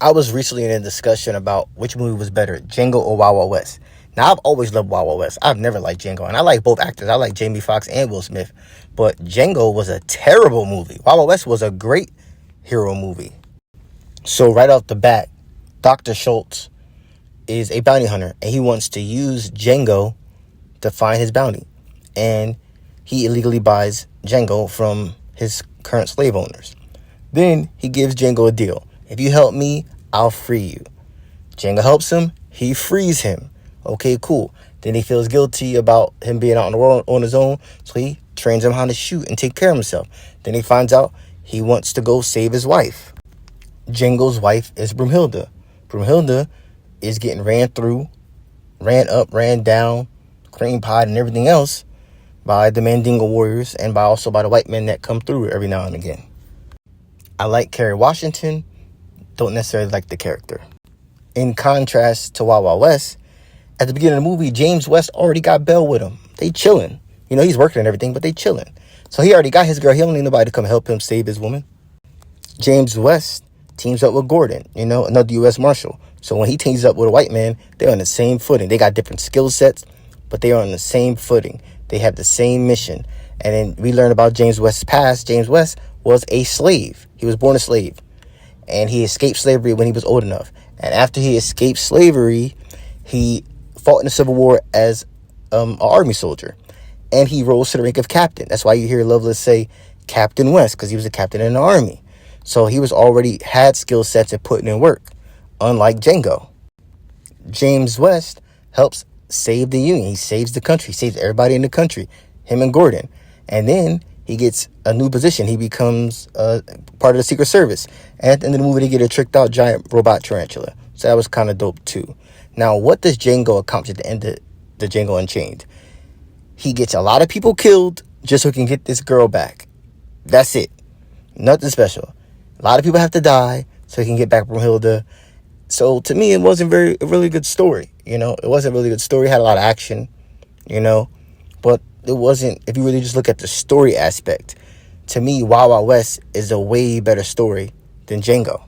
I was recently in a discussion about which movie was better, Django or Wild Wild West. Now, I've always loved Wild Wild West. I've never liked Django. And I like both actors. I like Jamie Foxx and Will Smith. But Django was a terrible movie. Wild Wild West was a great hero movie. So right off the bat, Dr. Schultz is a bounty hunter. And he wants to use Django to find his bounty. And he illegally buys Django from his current slave owners. Then he gives Django a deal. If you help me, I'll free you. Django helps him. He frees him. Okay, cool. Then he feels guilty about him being out in the world on his own. So he trains him how to shoot and take care of himself. Then he finds out he wants to go save his wife. Django's wife is Broomhilda. Broomhilda is getting ran up, ran down, cream pie and everything else by the Mandingo warriors and by the white men that come through every now and again. I like Kerry Washington. Don't necessarily like the character. In contrast to Wild Wild West, at the beginning of the movie, James West already got Belle with him. They chilling. You know, he's working and everything, but they chilling. So he already got his girl. He don't need nobody to come help him save his woman. James West teams up with Gordon, another U.S. Marshal. So when he teams up with a white man, they're on the same footing. They got different skill sets, but they are on the same footing. They have the same mission. And then we learn about James West's past. James West was a slave. He was born a slave. And he escaped slavery when he was old enough. And after he escaped slavery, he fought in the Civil War as an army soldier. And he rose to the rank of captain. That's why you hear Loveless say Captain West, because he was a captain in the army. So he was already had skill sets and putting in work, unlike Django. James West helps save the Union. He saves the country, saves everybody in the country, him and Gordon. And then he gets a new position. He becomes part of the Secret Service. And at the end of the movie, they get a tricked out giant robot tarantula. So that was kind of dope too. Now, what does Django accomplish at the end of the Django Unchained? He gets a lot of people killed just so he can get this girl back. That's it. Nothing special. A lot of people have to die so he can get back Brunhilde. So to me, it wasn't a really good story. It wasn't a really good story. It had a lot of action, but it wasn't, if you really just look at the story aspect, to me, Wild Wild West is a way better story than Django.